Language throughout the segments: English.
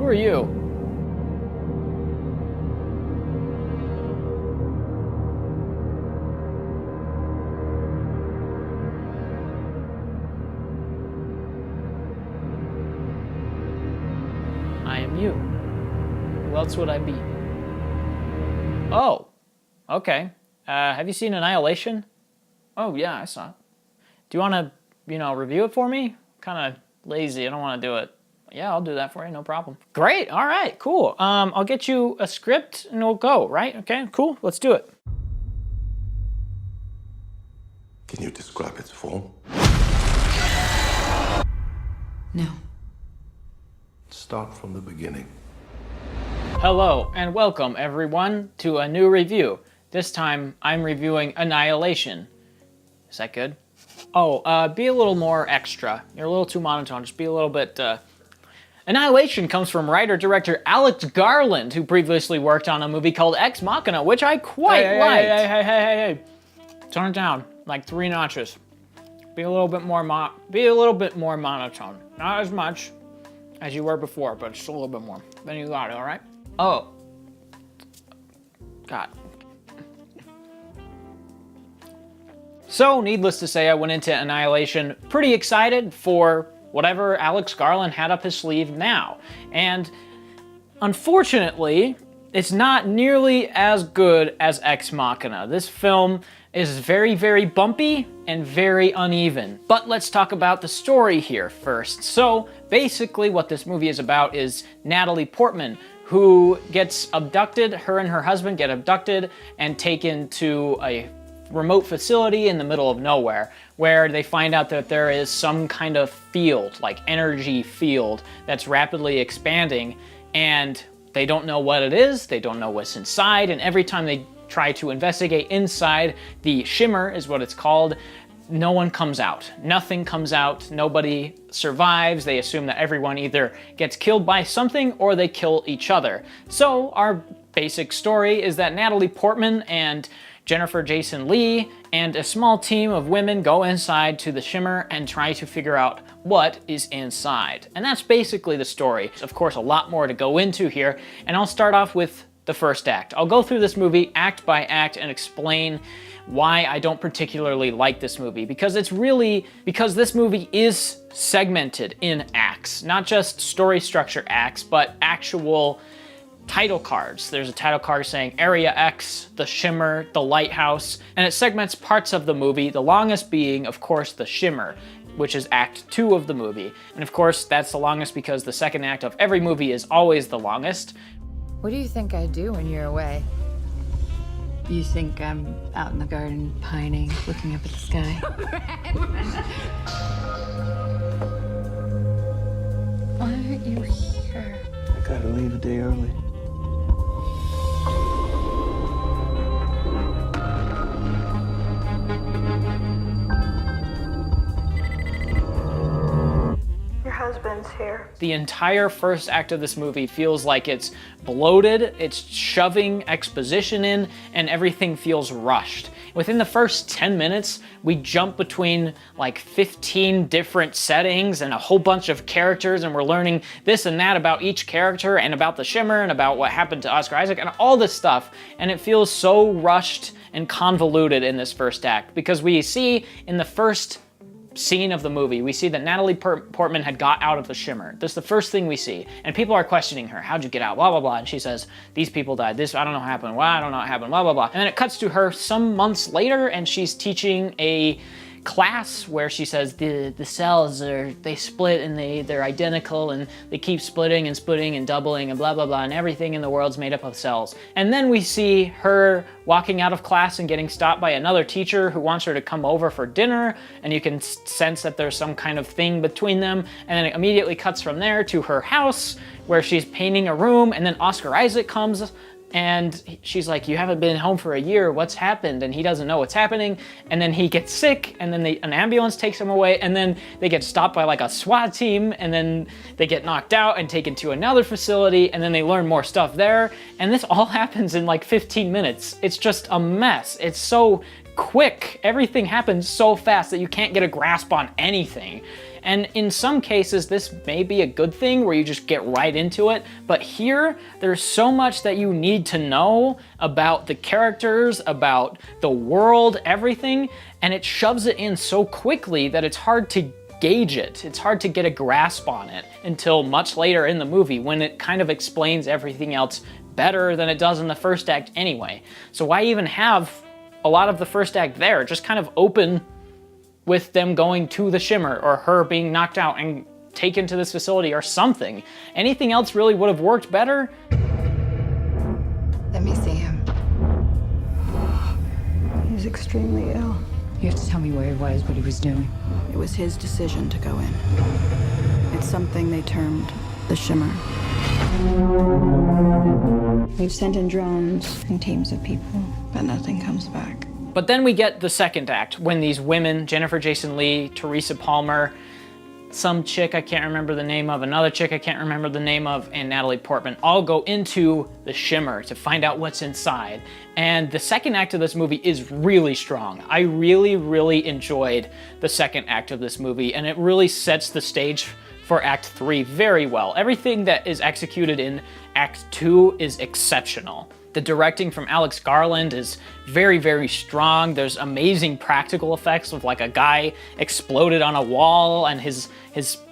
Who are you? I am you. Who else would I be? Oh, okay. Have you seen Annihilation? Oh, yeah, I saw it. Do you want to, review it for me? Kind of lazy. I don't want to do it. Yeah, I'll do that for you. No problem. Great. All right, cool. I'll get you a script and we'll go, right? Okay, cool. Let's do it. Can you describe its form? No. Start from the beginning. Hello and welcome everyone to a new review. This time I'm reviewing Annihilation. Is that good? Oh, be a little more extra. You're a little too monotone. Just be a little bit... Annihilation comes from writer-director Alex Garland, who previously worked on a movie called Ex Machina, which I quite liked. Hey. Turn it down, like 3 notches. Be a little bit more monotone. Not as much as you were before, but just a little bit more. Then you got it, all right? Oh. God. So, needless to say, I went into Annihilation pretty excited for whatever Alex Garland had up his sleeve now. And unfortunately, it's not nearly as good as Ex Machina. This film is very, very bumpy and very uneven. But let's talk about the story here first. So basically what this movie is about is Natalie Portman, who gets abducted. Her and her husband get abducted and taken to a remote facility in the middle of nowhere, where they find out that there is some kind of field, like energy field, that's rapidly expanding, and they don't know what it is, they don't know what's inside, and every time they try to investigate inside, the shimmer is what it's called, no one comes out. Nothing comes out, nobody survives. They assume that everyone either gets killed by something or they kill each other. So our basic story is that Natalie Portman and Jennifer Jason Leigh and a small team of women go inside to the shimmer and try to figure out what is inside. And that's basically the story. Of course, a lot more to go into here, and I'll start off with the first act. I'll go through this movie act by act and explain why I don't particularly like this movie, because this movie is segmented in acts, not just story structure acts, but actual title cards. There's a title card saying Area X, the Shimmer, the Lighthouse, and it segments parts of the movie, the longest being, of course, the Shimmer, which is Act 2 of the movie. And of course, that's the longest because the second act of every movie is always the longest. What do you think I do when you're away? You think I'm out in the garden pining, looking up at the sky? Why aren't you here? I gotta leave a day early. Husband's here. The entire first act of this movie feels like it's bloated, it's shoving exposition in, and everything feels rushed. Within the first 10 minutes, we jump between like 15 different settings and a whole bunch of characters, and we're learning this and that about each character and about the Shimmer and about what happened to Oscar Isaac and all this stuff, and it feels so rushed and convoluted in this first act, because we see in the first scene of the movie, we see that Natalie Portman had got out of the Shimmer. That's the first thing we see. And people are questioning her. How'd you get out? Blah, blah, blah. And she says, these people died. This, I don't know what happened. Well, I don't know what happened. Blah, blah, blah. And then it cuts to her some months later, and she's teaching a class where she says the cells they split and they're identical and they keep splitting and doubling and blah blah blah, and everything in the world's made up of cells. And then we see her walking out of class and getting stopped by another teacher who wants her to come over for dinner, and you can sense that there's some kind of thing between them. And then it immediately cuts from there to her house where she's painting a room, and then Oscar Isaac comes and she's like, you haven't been home for a year, what's happened? And he doesn't know what's happening, and then he gets sick, and then an ambulance takes him away, and then they get stopped by like a SWAT team, and then they get knocked out and taken to another facility, and then they learn more stuff there, and this all happens in like 15 minutes. It's just a mess. It's so quick. Everything happens so fast that you can't get a grasp on anything. And in some cases, this may be a good thing where you just get right into it, but here, there's so much that you need to know about the characters, about the world, everything, and it shoves it in so quickly that it's hard to gauge it. It's hard to get a grasp on it until much later in the movie when it kind of explains everything else better than it does in the first act anyway. So why even have a lot of the first act there? Just kind of open with them going to the Shimmer or her being knocked out and taken to this facility or something. Anything else really would have worked better. Let me see him. He's extremely ill. You have to tell me where he was, what he was doing. It was his decision to go in. It's something they termed the Shimmer. We've sent in drones and teams of people, but nothing comes back. But then we get the second act when these women, Jennifer Jason Leigh, Teresa Palmer, some chick I can't remember the name of, another chick I can't remember the name of, and Natalie Portman all go into the Shimmer to find out what's inside. And the second act of this movie is really strong. I really, really enjoyed the second act of this movie, and it really sets the stage for Act 3 very well. Everything that is executed in Act 2 is exceptional. The directing from Alex Garland is very, very strong. There's amazing practical effects of like a guy exploded on a wall and his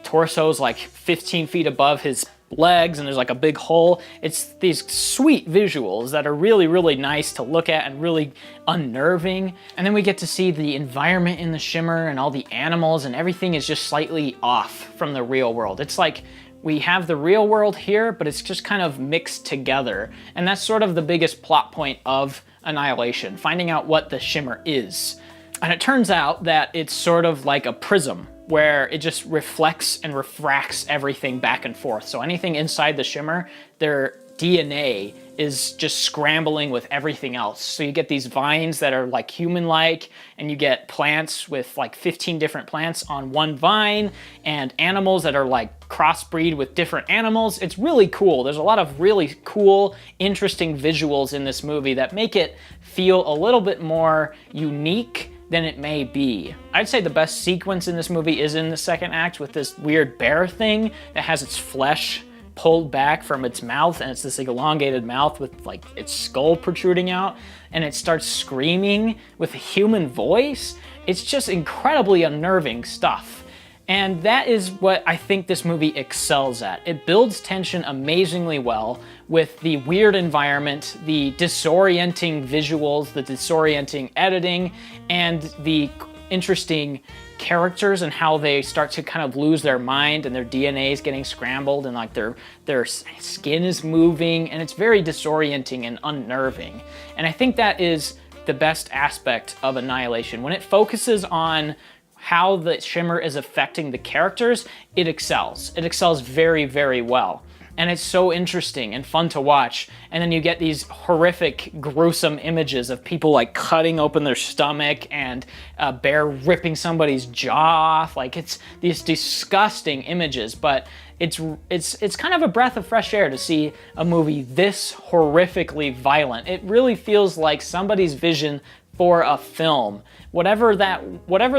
torso's like 15 feet above his legs and there's like a big hole. It's these sweet visuals that are really, really nice to look at and really unnerving. And then we get to see the environment in the Shimmer and all the animals, and everything is just slightly off from the real world. It's like we have the real world here, but it's just kind of mixed together. And that's sort of the biggest plot point of Annihilation, finding out what the Shimmer is. And it turns out that it's sort of like a prism, where it just reflects and refracts everything back and forth. So anything inside the Shimmer, their DNA is just scrambling with everything else. So you get these vines that are like human-like, and you get plants with like 15 different plants on one vine, and animals that are like crossbreed with different animals. It's really cool. There's a lot of really cool, interesting visuals in this movie that make it feel a little bit more unique than it may be. I'd say the best sequence in this movie is in the second act with this weird bear thing that has its flesh pulled back from its mouth, and it's this elongated mouth with like its skull protruding out, and it starts screaming with a human voice. It's just incredibly unnerving stuff. And that is what I think this movie excels at. It builds tension amazingly well with the weird environment, the disorienting visuals, the disorienting editing, and the interesting characters and how they start to kind of lose their mind and their DNA is getting scrambled and like their skin is moving, and it's very disorienting and unnerving. And I think that is the best aspect of Annihilation. When it focuses on how the Shimmer is affecting the characters, it excels. It excels very, very well. And it's so interesting and fun to watch. And then you get these horrific, gruesome images of people like cutting open their stomach and a bear ripping somebody's jaw off. Like it's these disgusting images, but it's kind of a breath of fresh air to see a movie this horrifically violent. It really feels like somebody's vision for a film. Whatever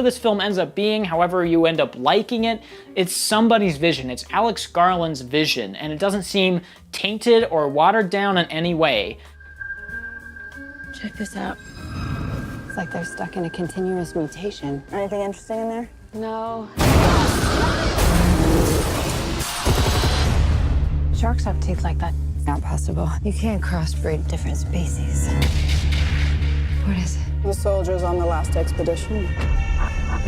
this film ends up being, however you end up liking it, it's somebody's vision. It's Alex Garland's vision, and it doesn't seem tainted or watered down in any way. Check this out. It's like they're stuck in a continuous mutation. Anything interesting in there? No. Sharks have teeth like that. Not possible. You can't crossbreed different species. What is it? The soldiers on the last expedition.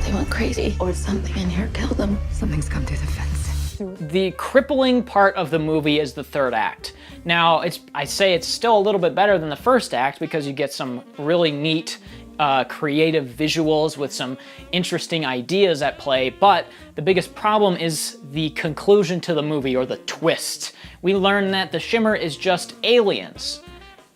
They went crazy, or something in here killed them. Something's come through the fence. The crippling part of the movie is the third act. Now, I say it's still a little bit better than the first act because you get some really neat, creative visuals with some interesting ideas at play, but the biggest problem is the conclusion to the movie, or the twist. We learn that the Shimmer is just aliens.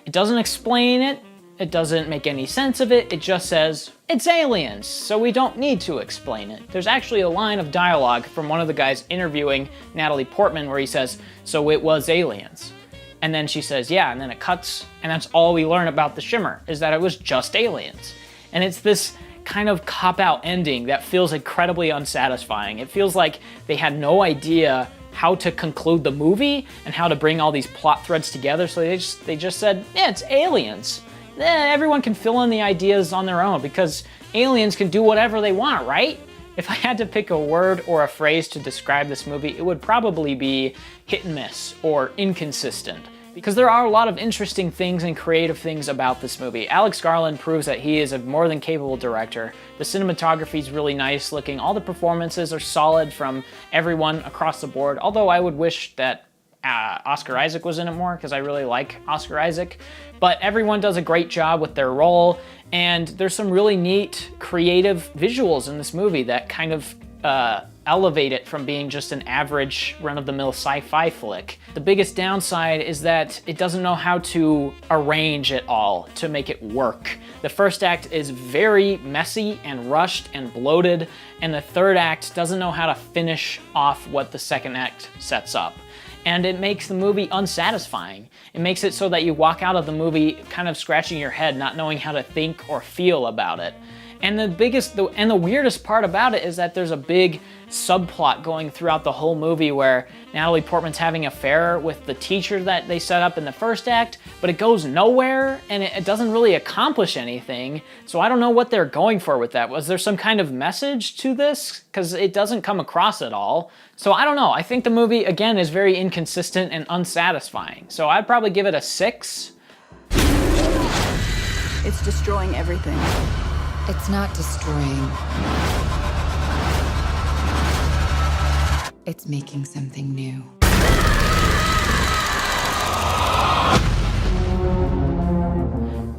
It doesn't explain it. It doesn't make any sense of it. It just says, it's aliens, so we don't need to explain it. There's actually a line of dialogue from one of the guys interviewing Natalie Portman where he says, so it was aliens. And then she says, yeah, and then it cuts, and that's all we learn about the Shimmer, is that it was just aliens. And it's this kind of cop-out ending that feels incredibly unsatisfying. It feels like they had no idea how to conclude the movie and how to bring all these plot threads together, so they just said, yeah, it's aliens. Everyone can fill in the ideas on their own because aliens can do whatever they want, right? If I had to pick a word or a phrase to describe this movie, it would probably be hit and miss or inconsistent. Because there are a lot of interesting things and creative things about this movie. Alex Garland proves that he is a more than capable director. The cinematography is really nice looking. All the performances are solid from everyone across the board. Although I would wish that Oscar Isaac was in it more, because I really like Oscar Isaac. But everyone does a great job with their role, and there's some really neat, creative visuals in this movie that kind of elevate it from being just an average run-of-the-mill sci-fi flick. The biggest downside is that it doesn't know how to arrange it all to make it work. The first act is very messy and rushed and bloated, and the third act doesn't know how to finish off what the second act sets up. And it makes the movie unsatisfying. It makes it so that you walk out of the movie kind of scratching your head, not knowing how to think or feel about it. And the weirdest part about it is that there's a big subplot going throughout the whole movie where Natalie Portman's having an affair with the teacher that they set up in the first act, but it goes nowhere and it doesn't really accomplish anything. So I don't know what they're going for with that. Was there some kind of message to this? Because it doesn't come across at all. So I don't know. I think the movie, again, is very inconsistent and unsatisfying. So I'd probably give it a 6. It's destroying everything. It's not destroying. It's making something new.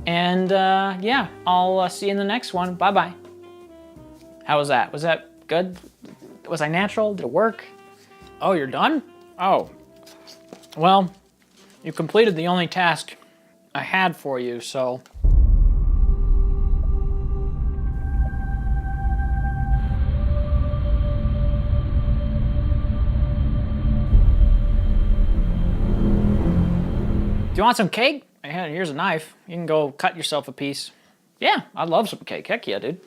And yeah, I'll see you in the next one. Bye-bye. How was that? Was that good? Was I natural? Did it work? Oh, you're done? Oh. Well, you completed the only task I had for you, so... Do you want some cake? Here's a knife. You can go cut yourself a piece. Yeah, I'd love some cake. Heck yeah, dude.